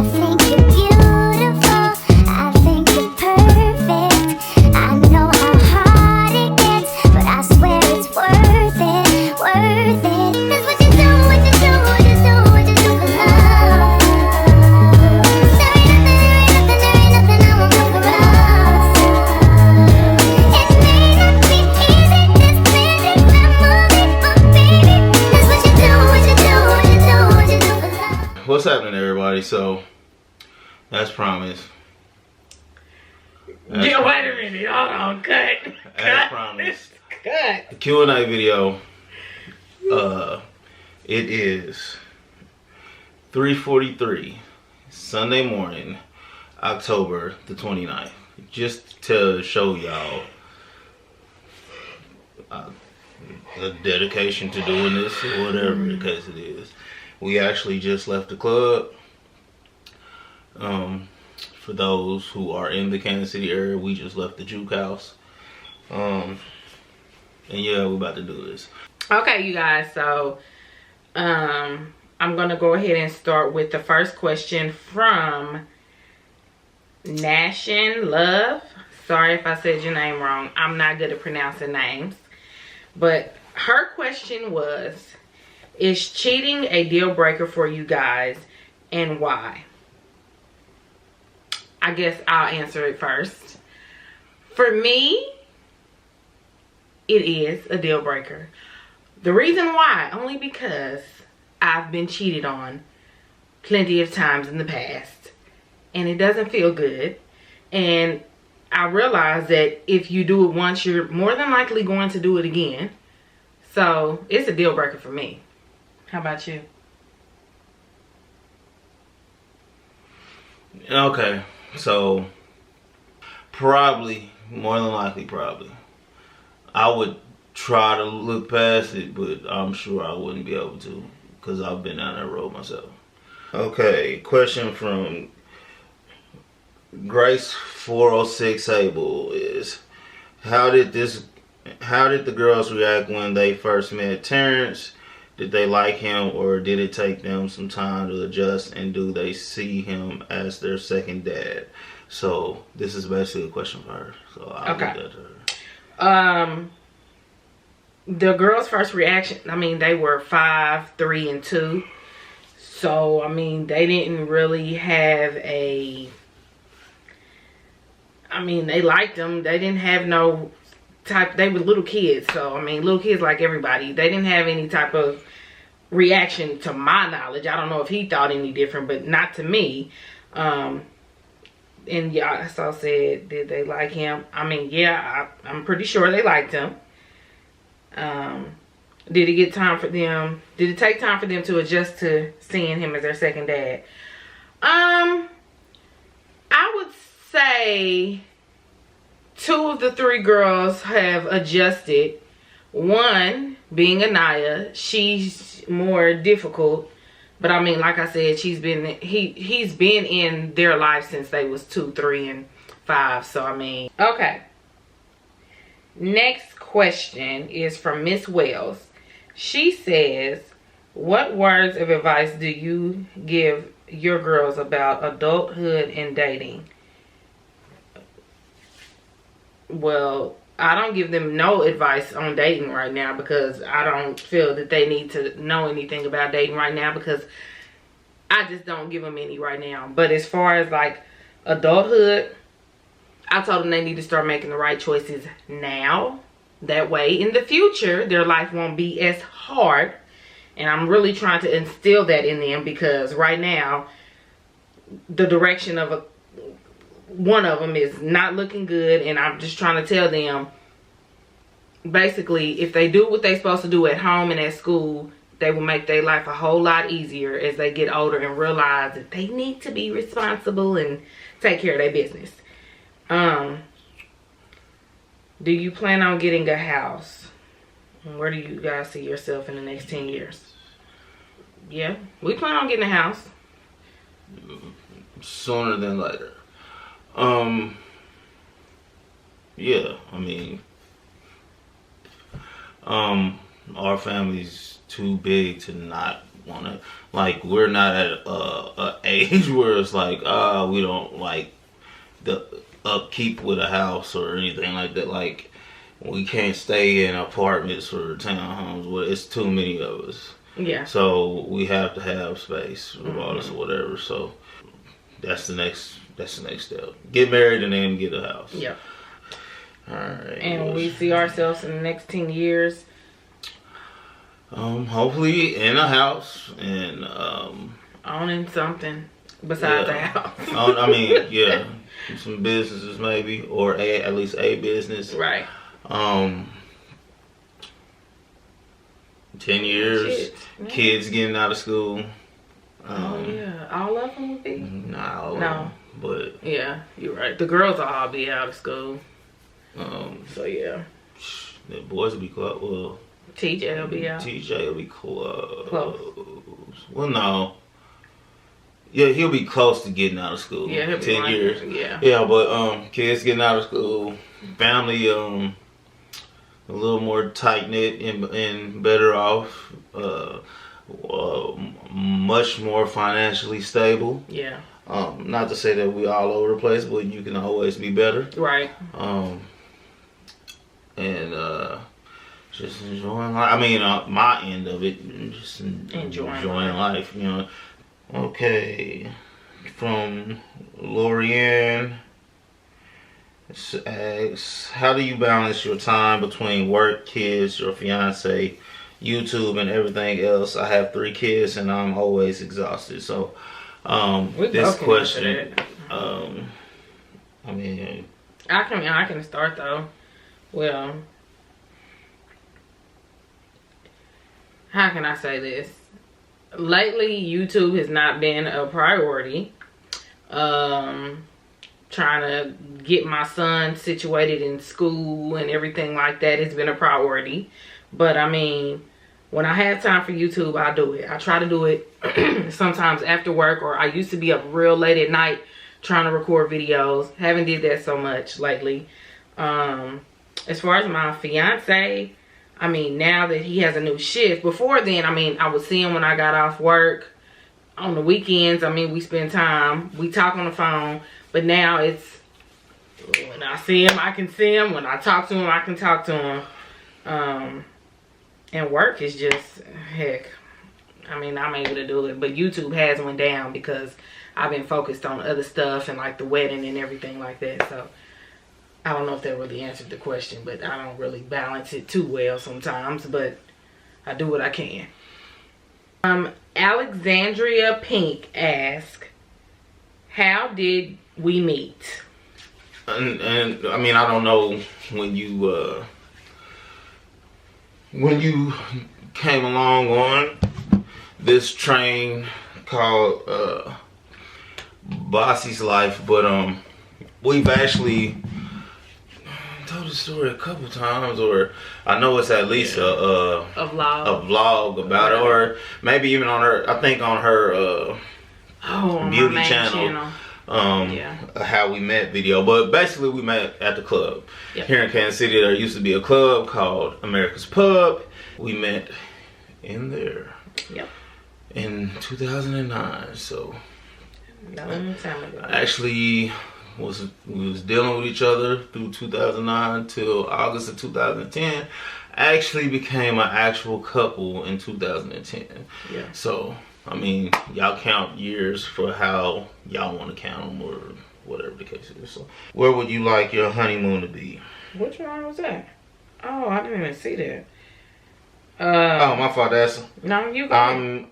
think you're beautiful, I think you're perfect. I know how hard it gets, but I swear it's worth it, worth it. 'Cause what you do, what you do, what you do, what you do for love. There ain't nothing I won't do for us. It may not be easy, this music memory, but baby, that's what you do, what you do, what you do, what you do for love. What's happening, everybody? So, as promised. Yeah, wait a minute. Hold on. Cut. As promised. Cut. The Q&A video. It is 3:43 Sunday morning, October the 29th. Just to show y'all the dedication to doing this, or whatever the case it is. We actually just left the club. For those who are in the Kansas City area, we just left the juke house. And yeah, we're about to do this. Okay, you guys. So, I'm gonna go ahead and start with the first question from Nashin Love. Sorry if I said your name wrong. I'm not good at pronouncing names. But her question was, is cheating a deal breaker for you guys, and why? I guess I'll answer it first. For me, it is a deal breaker. The reason why, only because I've been cheated on plenty of times in the past, and it doesn't feel good. And I realize that if you do it once, you're more than likely going to do it again. So it's a deal breaker for me. How about you? Okay, so probably, more than likely, probably. I would try to look past it, but I'm sure I wouldn't be able to, because I've been down that road myself. Okay, question from Grace406 Sable is, how did the girls react when they first met Terrence? Did they like him, or did it take them some time to adjust, and do they see him as their second dad? So this is basically a question for her. So I'll leave that to her. The girls' first reaction, I mean, they were 5, 3, and 2. So, I mean, they didn't really have a, I mean, they liked them. They didn't have no type, they were little kids. So, I mean, little kids like everybody. They didn't have any type of reaction to my knowledge. I don't know if he thought any different, but not to me. And yeah, so I said, did they like him? I mean, yeah, I'm pretty sure they liked him. Did it get time for them? Did it take time for them to adjust to seeing him as their second dad? I would say 2 of the 3 girls have adjusted. One being Anaya, she's more difficult, but I mean, like I said, he's been in their life since they was 2, 3, and 5. So I mean, okay. Next question is from Miss Wells. She says, what words of advice do you give your girls about adulthood and dating? Well, I don't give them no advice on dating right now, because I don't feel that they need to know anything about dating right now, because I just don't give them any right now. But as far as like adulthood, I told them they need to start making the right choices now. That way, in the future, their life won't be as hard. And I'm really trying to instill that in them, because right now, the direction of one of them is not looking good. And I'm just trying to tell them, basically, if they do what they're supposed to do at home and at school, they will make their life a whole lot easier as they get older and realize that they need to be responsible and take care of their business. Do you plan on getting a house? Where do you guys see yourself in the next 10 years? Yeah, we plan on getting a house. Sooner than later. Yeah, I mean, our family's too big to not want to. Like, we're not at a age where it's like, we don't like the upkeep with a house or anything like that. Like, we can't stay in apartments or townhomes where it's too many of us. Yeah. So we have to have space, regardless of whatever. So that's the next step. Get married and then get a house. Yep. All right. And we see ourselves in the next 10 years. Hopefully in a house and owning something besides a house. I mean, yeah, some businesses maybe, or at least a business. Right. 10 years, kids getting out of school. Yeah, all of them would be. Not all of them, but yeah, you're right. The girls will all be out of school. So yeah, the boys will be close. Well, TJ will be out. TJ will be close. Close. Well, no. Yeah, he'll be close to getting out of school. Yeah, he'll be 10 years. Yeah. Yeah, but kids getting out of school, family a little more tight knit and better off, much more financially stable. Yeah. Not to say that we all over the place, but you can always be better. Right. And just enjoying life. I mean, my end of it, just enjoying life. You know. Okay, from Lorianne asks, how do you balance your time between work, kids, your fiance, YouTube, and everything else? I have 3 kids and I'm always exhausted. So, this question, I mean, I can start though. Well, how can I say this? Lately, YouTube has not been a priority. Trying to get my son situated in school and everything like that has been a priority. But I mean, when I have time for YouTube, I do it. I try to do it sometimes after work, or I used to be up real late at night trying to record videos. Haven't did that so much lately. As far as my fiance, I mean, now that he has a new shift, before then, I mean, I would see him when I got off work. On the weekends, I mean, we spend time. We talk on the phone. But now it's, when I see him, I can see him. When I talk to him, I can talk to him. And work is just, heck, I mean, I'm able to do it. But YouTube has went down because I've been focused on other stuff and like the wedding and everything like that. So I don't know if that really answered the question, but I don't really balance it too well sometimes. But I do what I can. Alexandria Pink asks, how did we meet? And I mean, I don't know when you came along on this train called Basie'sLife, but we've actually told the story a couple times, or I know it's at least a vlog about it, or maybe even on her, I think on her beauty channel. How we met video. But basically we met at the club. Yep. Here in Kansas City there used to be a club called America's Pub. We met in there. Yep. In 2009. So that was a long time ago. Actually we was dealing with each other through 2009 till August of 2010. Actually became an actual couple in 2010. Yeah. So I mean, y'all count years for how y'all want to count them, or whatever the case is. So, where would you like your honeymoon to be? Which one was that? Oh, I didn't even see that. Oh, my fault. That's no, you go. I'm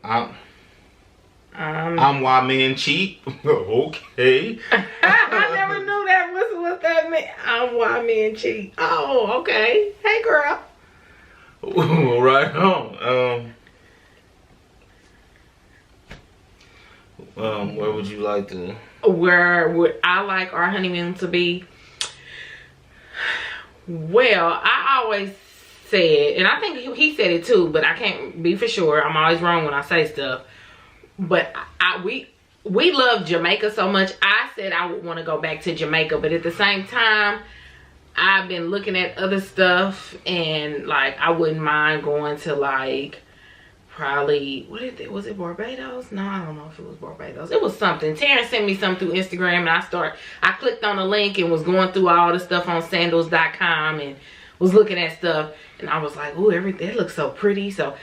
why men cheat. Okay. I never knew that. What's that mean? I'm why men cheat. Oh, okay. Hey, girl. Right on. Where would you like to? Where would I like our honeymoon to be? Well, I always said, and I think he said it too, but I can't be for sure. I'm always wrong when I say stuff. But we love Jamaica so much. I said I would want to go back to Jamaica, but at the same time, I've been looking at other stuff, and like I wouldn't mind going to like probably, was it Barbados? No, I don't know if it was Barbados. It was something. Terrence sent me something through Instagram, and I clicked on the link and was going through all the stuff on sandals.com and was looking at stuff, and I was like, ooh, everything, it looks so pretty. So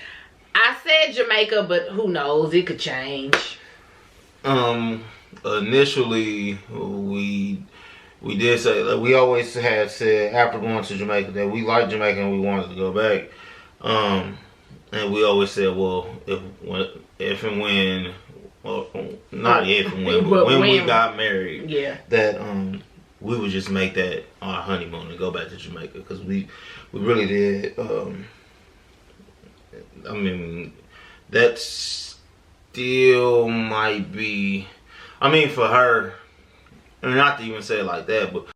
I said Jamaica, but who knows, it could change. Initially we did say, like, we always had said after going to Jamaica that we liked Jamaica and we wanted to go back. And we always said, well, if and when, well, not if and when, but when we got married, yeah, that we would just make that our honeymoon and go back to Jamaica, because we really did. I mean, that still might be. I mean, for her, and not to even say it like that, but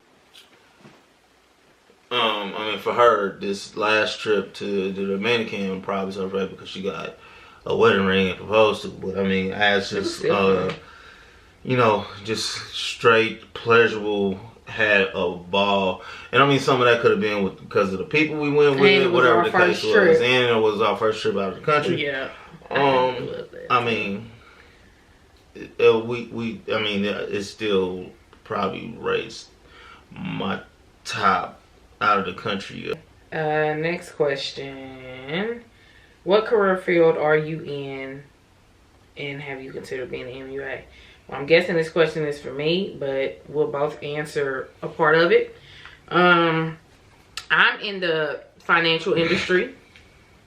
I mean, for her, this last trip to the Dominican probably was her favorite because she got a wedding ring and proposed to. But I mean, as just you know, just straight pleasurable, had a ball. And I mean, some of that could have been because of the people we went with, whatever the case was, and it was our first trip out of the country. Yeah. I mean, I mean, it still probably raised my top out of the country. Next question. What career field are you in, and have you considered being an MUA? Well, I'm guessing this question is for me, but we'll both answer a part of it. I'm in the financial industry.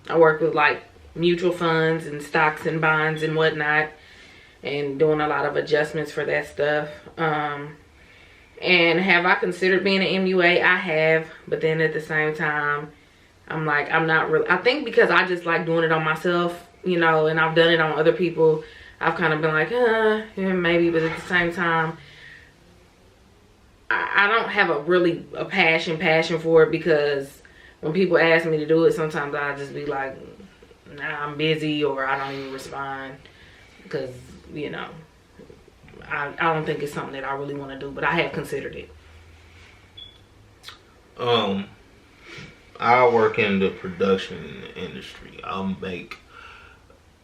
I work with like mutual funds and stocks and bonds and whatnot, and doing a lot of adjustments for that stuff. And have I considered being an MUA? I have, but then at the same time, I'm like, I'm not really. I think because I just like doing it on myself, you know, and I've done it on other people. I've kind of been like, yeah, maybe, but at the same time, I don't have a passion for it, because when people ask me to do it, sometimes I just be like, nah, I'm busy, or I don't even respond, because, you know, I don't think it's something that I really want to do, but I have considered it. I work in the production industry. I'll make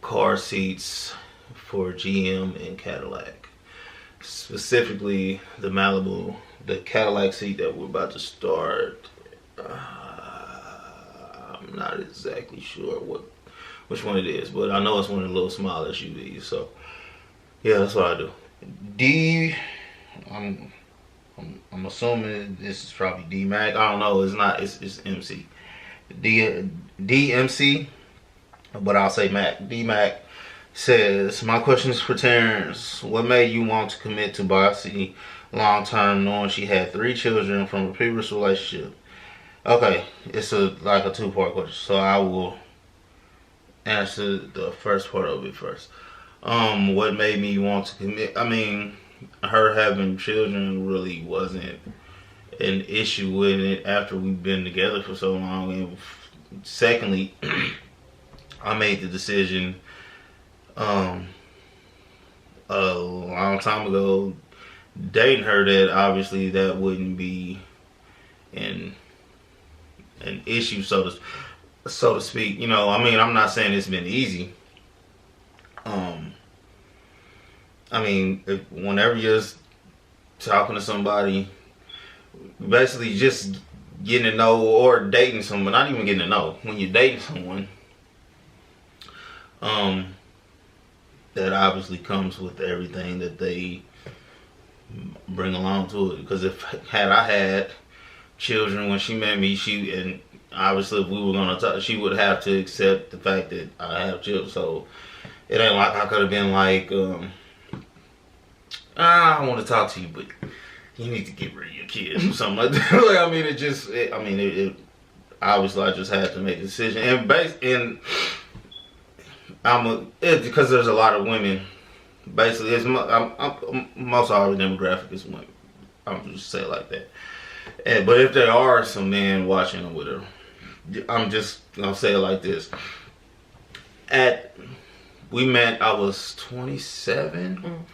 car seats for GM and Cadillac. Specifically, the Malibu, the Cadillac seat that we're about to start. I'm not exactly sure which one it is, but I know it's one of the little small SUVs. So, yeah, that's what I do. I'm assuming this is probably D-Mac. I don't know. It's not. It's MC. DMC, but I'll say Mac. D-Mac says, my question is for Terrence. What made you want to commit to Basie long term, knowing she had 3 children from a previous relationship? Okay, it's like a 2-part question, so I will answer the first part of it first. What made me want to commit? I mean, her having children really wasn't an issue with it after we've been together for so long. And secondly, I made the decision a long time ago, dating her, that obviously that wouldn't be an issue, so to speak. You know, I mean, I'm not saying it's been easy. I mean, whenever you're talking to somebody, basically just getting to know or dating someone, not even getting to know, when you're dating someone, that obviously comes with everything that they bring along to it. Because had I had children when she met me, and obviously if we were gonna talk, she would have to accept the fact that I have children. So it ain't like I could have been like, I want to talk to you, but you need to get rid of your kids or something like that. Like, I mean, it obviously I just had to make a decision, and because there's a lot of women. Basically, most of our demographic is women. I'm just say it like that. But if there are some men watching with her, I'm just gonna say it like this. We met, I was 27.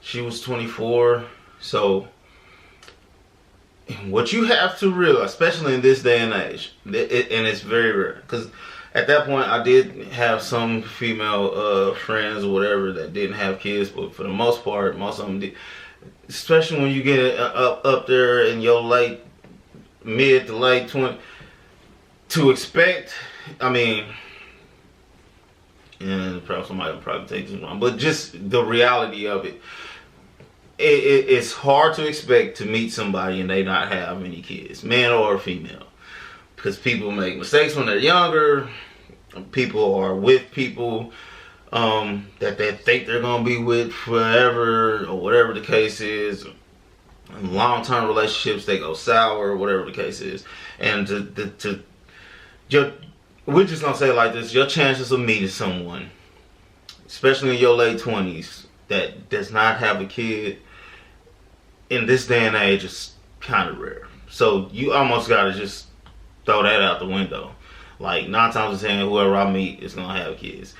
She was 24. So what you have to realize, especially in this day and age, and it's very rare, because at that point, I did have some female friends or whatever that didn't have kids, but for the most part, most of them did. Especially when you get up there in your mid to late 20s, to expect, I mean, and probably somebody will probably take this wrong, but just the reality of it, it's hard to expect to meet somebody and they not have any kids, man or female, because people make mistakes when they're younger. People are with people that they think they're gonna be with forever, or whatever the case is. In long-term relationships, they go sour, whatever the case is. And we're just gonna say it like this: your chances of meeting someone, especially in your late 20s, that does not have a kid in this day and age is kind of rare. So you almost gotta just throw that out the window. Like 9 times out of 10, whoever I meet is gonna have kids.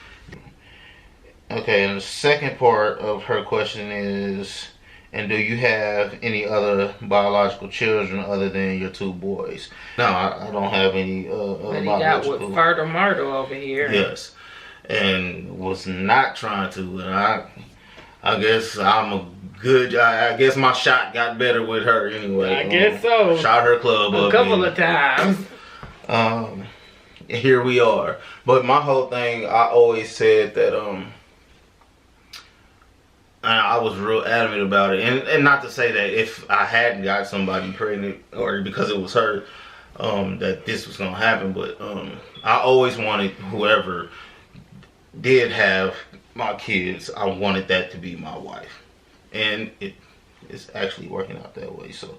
Okay, and the second part of her question is, and do you have any other biological children other than your 2 boys? No, I don't have any other But he biological. got with Fertile Myrtle over here. Yes, and was not trying to. And I guess I'm a good. I guess my shot got better with her anyway. I guess so. Shot her club up a couple of times. Here we are. But my whole thing, I always said that I was real adamant about it, and not to say that if I hadn't got somebody pregnant or because it was her, that this was gonna happen. But I always wanted whoever did have my kids, I wanted that to be my wife, and it's actually working out that way. So